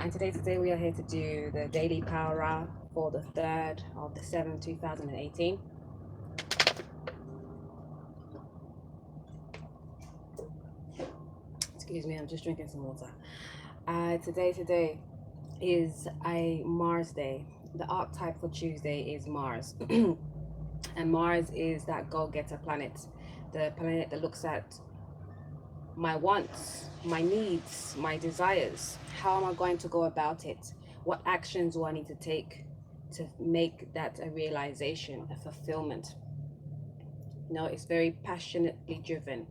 And today we are here to do the Daily PowRa for the 3rd of the 7th, 2018. Excuse me, I'm just drinking some water. Today is a Mars day. The archetype for Tuesday is Mars. And Mars is that go-getter planet, the planet that looks at my wants, my needs, my desires. How am I going to go about it? What actions do I need to take to make that a realization, a fulfillment? You know, it's very passionately driven.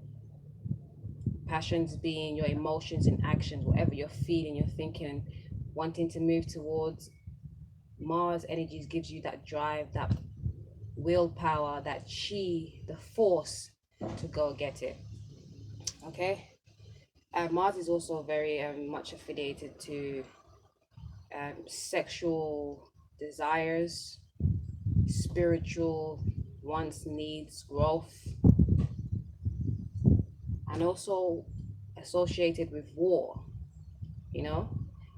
Passions being your emotions and actions, whatever you're feeling, you're thinking, wanting to move towards. Mars energies gives you that drive, that willpower, that chi, the force to go get it. Okay. Mars is also very much affiliated to sexual desires, spiritual wants, needs, growth, and also associated with war. You know,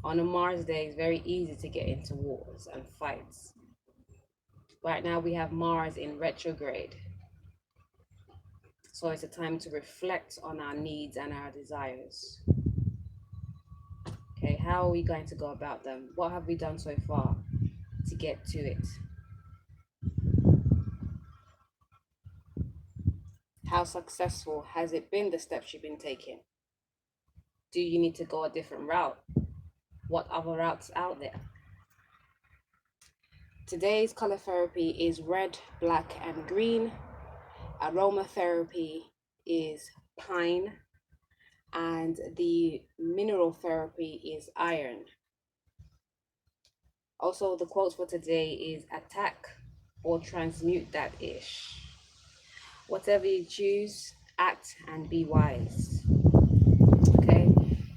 on a Mars day, it's very easy to get into wars and fights. Right now, we have Mars in retrograde. So it's a time to reflect on our needs and our desires. Okay, how are we going to go about them? What have we done so far to get to it? How successful has it been, the steps you've been taking? Do you need to go a different route? What other routes out there? Today's color therapy is red, black, and green. Aromatherapy is pine, and the mineral therapy is iron. Also, the quotes for today is attack or transmute that ish. Whatever you choose, act and be wise. Okay,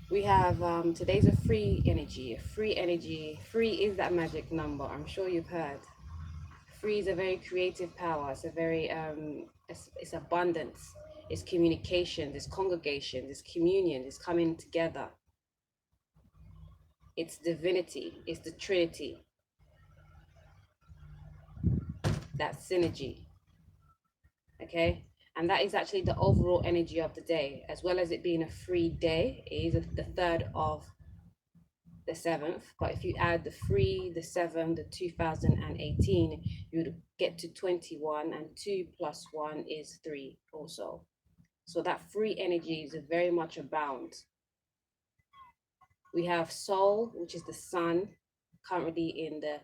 we have today's a free energy. Free is that magic number. I'm sure you've heard. Free is a very creative power. It's a very it's abundance. It's communication. It's congregation. It's communion. It's coming together. It's divinity. It's the Trinity. That synergy. Okay, and that is actually the overall energy of the day, as well as it being a free day. It is the 3rd of the 7th, but if you add the 3, the 7, the 2018, you would get to 21, and 2 plus 1 is 3 also. So that free energy is very much abound. We have Sol, which is the sun, currently in the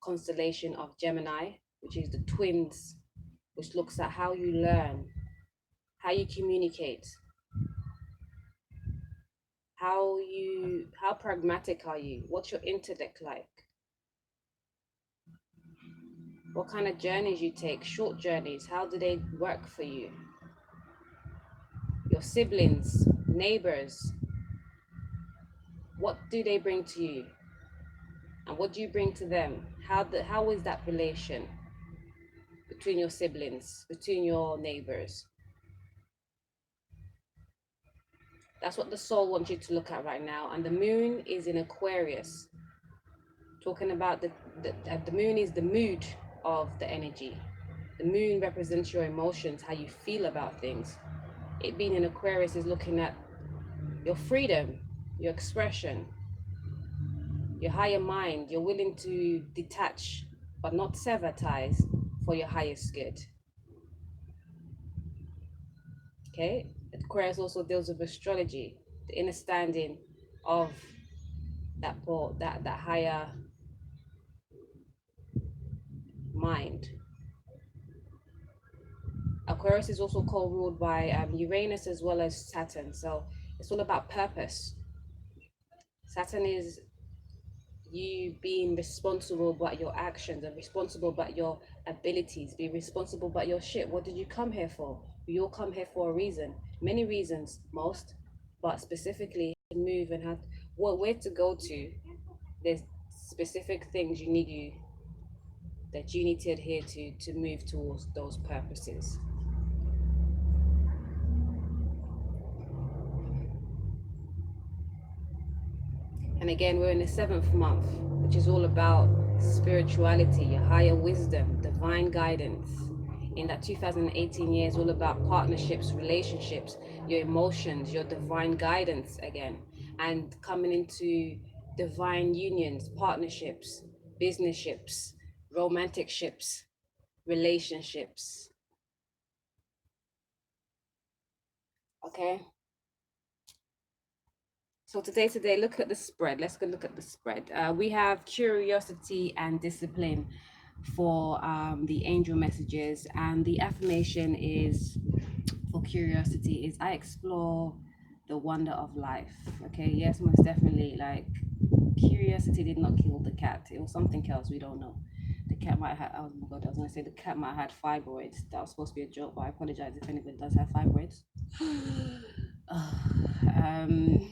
constellation of Gemini, which is the twins, which looks at how you learn, how you communicate, how pragmatic are you? What's your intellect like? What kind of journeys you take, short journeys, how do they work for you? Your siblings, neighbors, what do they bring to you? And what do you bring to them? How is that relation between your siblings, between your neighbors? That's what the soul wants you to look at right now. And the moon is in Aquarius. Talking about the moon is the mood of the energy. The moon represents your emotions, how you feel about things. It being in Aquarius is looking at your freedom, your expression, your higher mind. You're willing to detach, but not sever ties for your highest good. Okay, Aquarius also deals with astrology, the understanding of that higher mind. Aquarius is also co-ruled by Uranus as well as Saturn, so it's all about purpose. Saturn is you being responsible about your actions and responsible about your abilities, be responsible about your shit. What did you come here for? We all come here for a reason, many reasons, most, but specifically to move and have where to go to. There's specific things you need to adhere to move towards those purposes. And again, we're in the 7th month, which is all about spirituality, your higher wisdom, divine guidance. In that 2018 year is all about partnerships, relationships, your emotions, your divine guidance again, and coming into divine unions, partnerships, business ships, romantic ships, relationships. Okay. So today, look at the spread. Let's go look at the spread. We have curiosity and discipline for the angel messages, and the affirmation is for curiosity is I explore the wonder of life. Okay, yes, most definitely. Like, curiosity did not kill the cat. It was something else we don't know. The cat might have, oh my god, I was gonna say the cat might have had fibroids. That was supposed to be a joke, but I apologize if anybody does have fibroids. um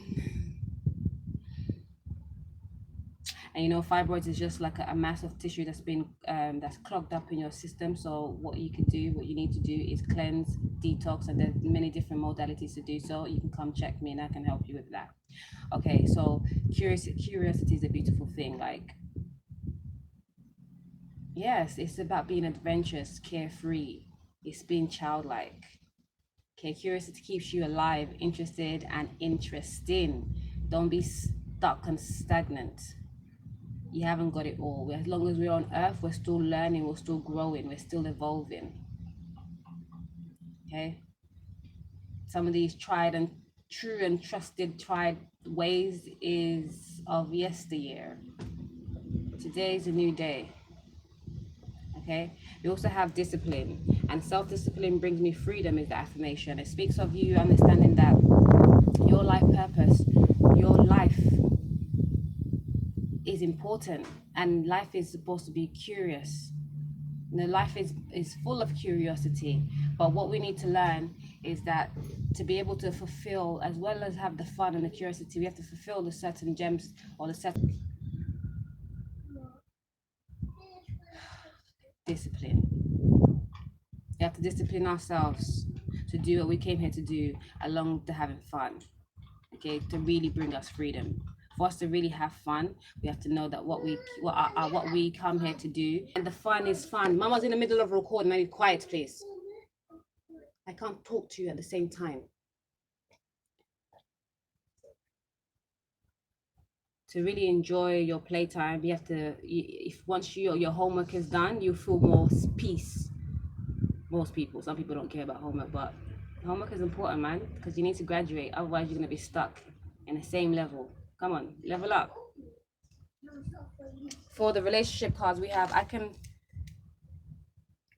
and you know, fibroids is just like a mass of tissue that's been that's clogged up in your system. So what you need to do is cleanse, detox, and there's many different modalities to do so. You can come check me and I can help you with that. Okay, so curiosity is a beautiful thing. Like, yes, it's about being adventurous, carefree. It's being childlike. Okay, curiosity keeps you alive, interested, and interesting. Don't be stuck and stagnant. You haven't got it all. As long as we're on earth, we're still learning, we're still growing, we're still evolving. Okay, some of these tried and true and tried ways is of yesteryear. Today is a new day. Okay, we also have discipline, and self-discipline brings me freedom is the affirmation. It speaks of you understanding that your life purpose, your life is important, and life is supposed to be curious. You know, life is full of curiosity, but what we need to learn is that to be able to fulfill, as well as have the fun and the curiosity, we have to fulfill the certain gems or the certain discipline. We have to discipline ourselves to do what we came here to do, along to having fun. Okay, to really bring us freedom. For us to really have fun, we have to know that what we come here to do, and the fun is fun. Mama's in the middle of recording. I need quiet, please. I can't talk to you at the same time. To really enjoy your playtime, you have to. If once your homework is done, you feel more peace. Most people, some people don't care about homework, but homework is important, man, because you need to graduate. Otherwise, you're gonna be stuck in the same level. Come on, level up. For the relationship cards, we have I can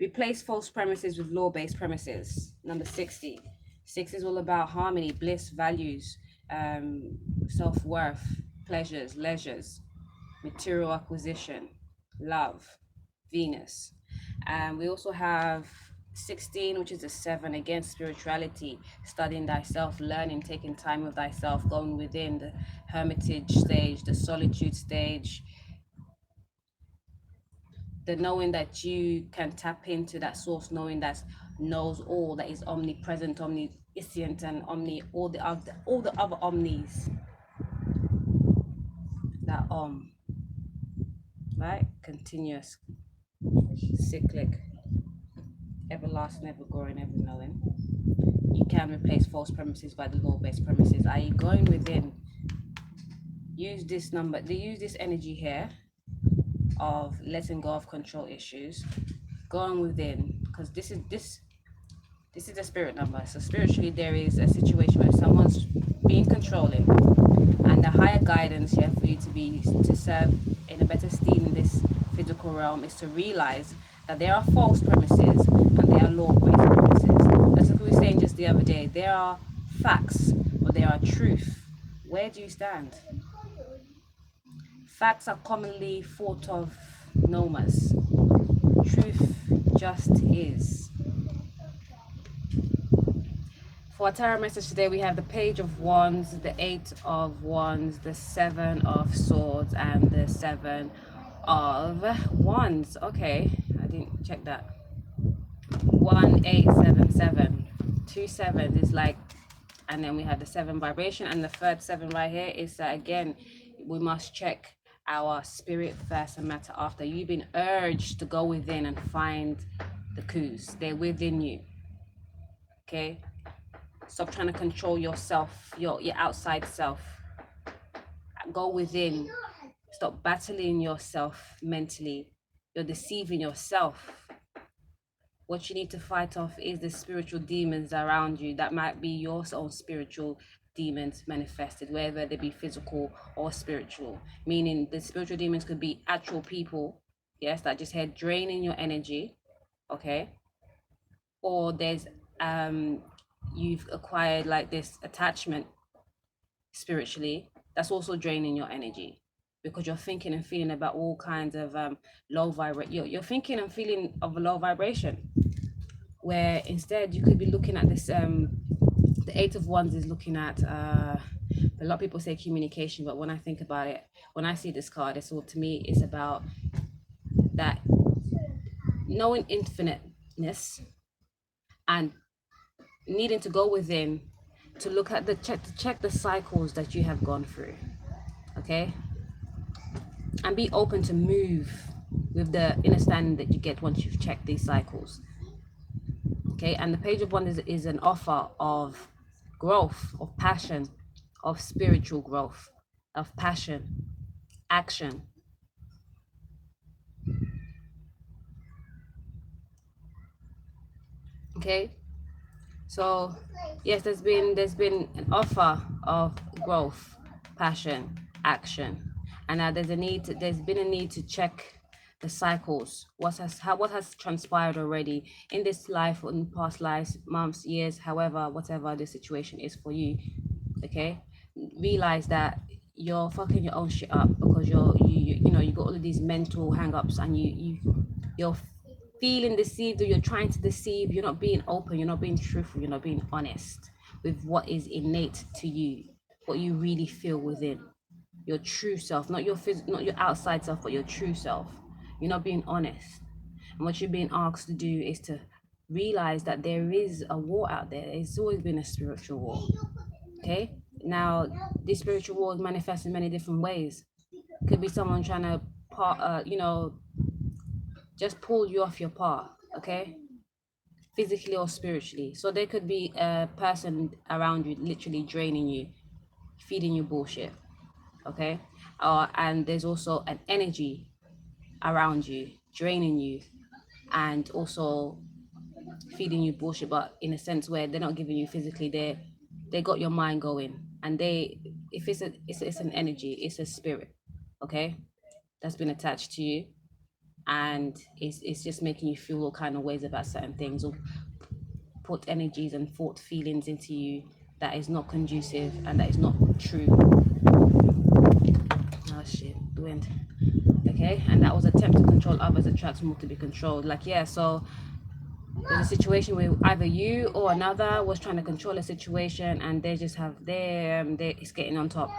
replace false premises with law-based premises. Number 60. 6 is all about harmony, bliss, values, self-worth, pleasures, leisures, material acquisition, love, Venus. And we also have 16, which is a 7, against spirituality, studying thyself, learning, taking time with thyself, going within the hermitage stage, the solitude stage, the knowing that you can tap into that source, knowing that knows all, that is omnipresent, omniscient, and all the other omnis. That right, continuous, cyclic, everlasting, ever growing, ever knowing. You can replace false premises by the law-based premises, i.e., going within. Use this number. They use this energy here of letting go of control issues, going within, because this is a spirit number. So spiritually, there is a situation where someone's being controlling, and the higher guidance here for you to serve in a better steam in this physical realm is to realize that there are false premises and there are law-based premises. That's what we were saying just the other day. There are facts, but there are truth. Where do you stand? Facts are commonly thought of nomas. Truth just is. For our tarot message today, we have the Page of Wands, the 8 of Wands, the 7 of Swords, and the 7 of Wands. Okay, I didn't check that. 1877. 2 7s is like, and then we have the 7 vibration, and the third 7 right here is again, we must check our spirit first and matter after. You've been urged to go within and find the clues. They're within you. Okay? Stop trying to control yourself, your outside self. Go within. Stop battling yourself mentally. You're deceiving yourself. What you need to fight off is the spiritual demons around you. That might be your own spiritual demons manifested, whether they be physical or spiritual. Meaning the spiritual demons could be actual people, yes, that just had draining your energy, okay? Or there's you've acquired like this attachment spiritually that's also draining your energy, because you're thinking and feeling about all kinds of low vibration. You're thinking and feeling of a low vibration, where instead you could be looking at this the Eight of Wands is looking at a lot of people say communication, but when I think about it, when I see this card, it's all, to me, it's about that knowing infiniteness and needing to go within to look at the check the cycles that you have gone through, okay, and be open to move with the understanding that you get once you've checked these cycles. Okay, and the Page of Wands is an offer of growth, of passion, of spiritual growth, of passion, action. Okay, so yes, there's been an offer of growth, passion, action, and now there's been a need to check the cycles. What has transpired already in this life, in past lives, months, years, however, whatever the situation is for you. Okay, realize that you're fucking your own shit up because you know you got all of these mental hang-ups, and you're feeling deceived, or you're trying to deceive. You're not being open, you're not being truthful, you're not being honest with what is innate to you, what you really feel within, your true self, not your not your outside self, but your true self. You're not being honest. And what you're being asked to do is to realize that there is a war out there. It's always been a spiritual war. Okay, now this spiritual war manifests in many different ways. Could be someone trying to just pull you off your path, okay, physically or spiritually. So there could be a person around you literally draining you, feeding you bullshit, okay, and there's also an energy around you draining you and also feeding you bullshit, but in a sense where they're not giving you physically, they got your mind going, and if it's an energy, it's a spirit, okay, that's been attached to you, and it's just making you feel all kind of ways about certain things, or put energies and thought feelings into you that is not conducive and that is not true. Oh shit, the wind. Okay, and that was attempt to control others attracts more to be controlled. Like, yeah, so there's a situation where either you or another was trying to control a situation, and they just have it's getting on top.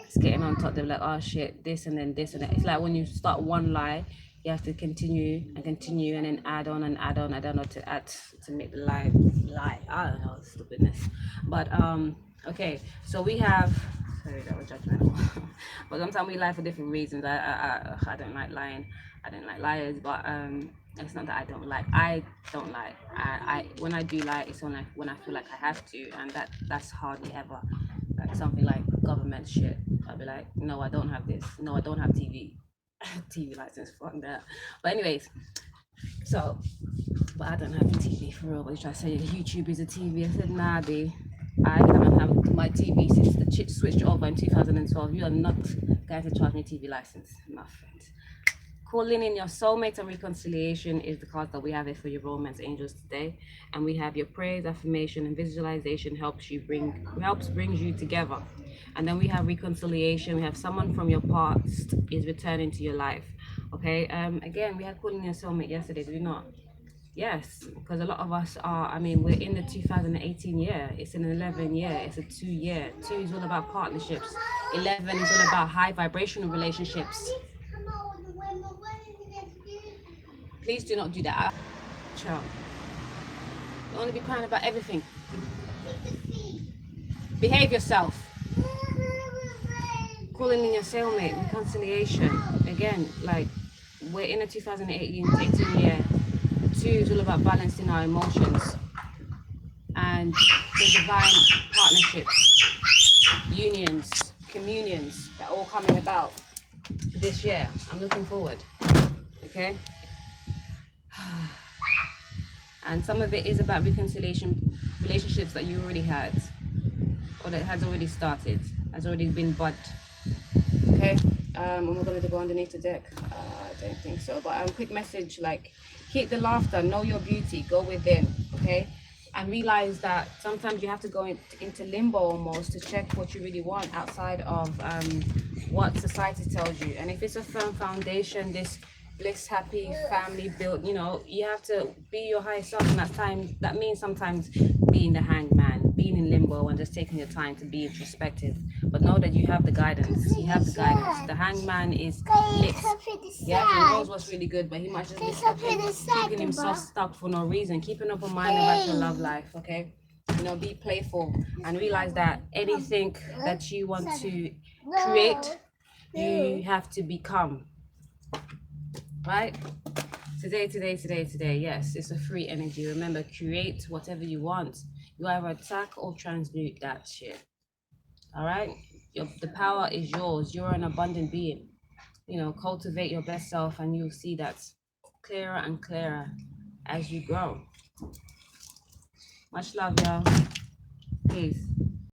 It's getting on top. They're like, oh shit, this and then this and that. It's like when you start one lie, you have to continue and continue, and then add on and add on. I don't know to make the lie. I don't know, stupidness. But okay, so we have. Sorry, that was judgmental. But sometimes we lie for different reasons. I don't like lying. I don't like liars, but it's not that I don't like. I don't lie. I when I do lie, it's only when I feel like I have to, and that's hardly ever. Like something like government shit. I'll be like, no, I don't have this. No, I don't have TV. TV license, fuck that. But anyways, so, but I don't have a TV for real. But you try to say YouTube is a TV. I said, nah, B. I haven't had my TV since the chip switched over in 2012. You are not going to charge me TV license, my friend. Calling in your soulmate and reconciliation is the card that we have here for your romance angels today, and we have your prayers, affirmation, and visualization helps brings you together. And then we have reconciliation. We have someone from your past is returning to your life. Okay. Again, we had calling in your soulmate yesterday. Did we not? Yes, because a lot of us are. I mean, we're in the 2018 year. It's an 11 year. It's a 2 year. 2 is all about partnerships. 11 is all about high vibrational relationships. Please do not do that. Child. You only be crying about everything. Behave yourself. calling in your soulmate, reconciliation. Again, like, we're in a 2018 year. 2 is all about balancing our emotions. And the divine partnerships, unions, communions that are all coming about this year. I'm looking forward. Okay? And some of it is about reconciliation, relationships that you already had, or that has already started, has already been budded. Okay? And we're going to go underneath the deck. I don't think so. But quick message, like, keep the laughter, know your beauty, go within. Okay? And realize that sometimes you have to go into limbo almost to check what you really want outside of what society tells you. And if it's a firm foundation, this bliss, happy family built, you know, you have to be your higher self. And that means sometimes being the hangman, being in limbo and just taking your time to be introspective. But know that you have the guidance. You have the guidance. The hangman is lit. Yeah, he knows what's really good, but he might just be keeping himself stuck for no reason. Keep an open mind about your love life, okay? You know, be playful and realize that anything that you want to create, you have to become. Right? Today. Yes, it's a free energy. Remember, create whatever you want. You either attack or transmute that shit. All right? The power is yours. You're an abundant being. You know, cultivate your best self and you'll see that clearer and clearer as you grow. Much love, y'all. Peace.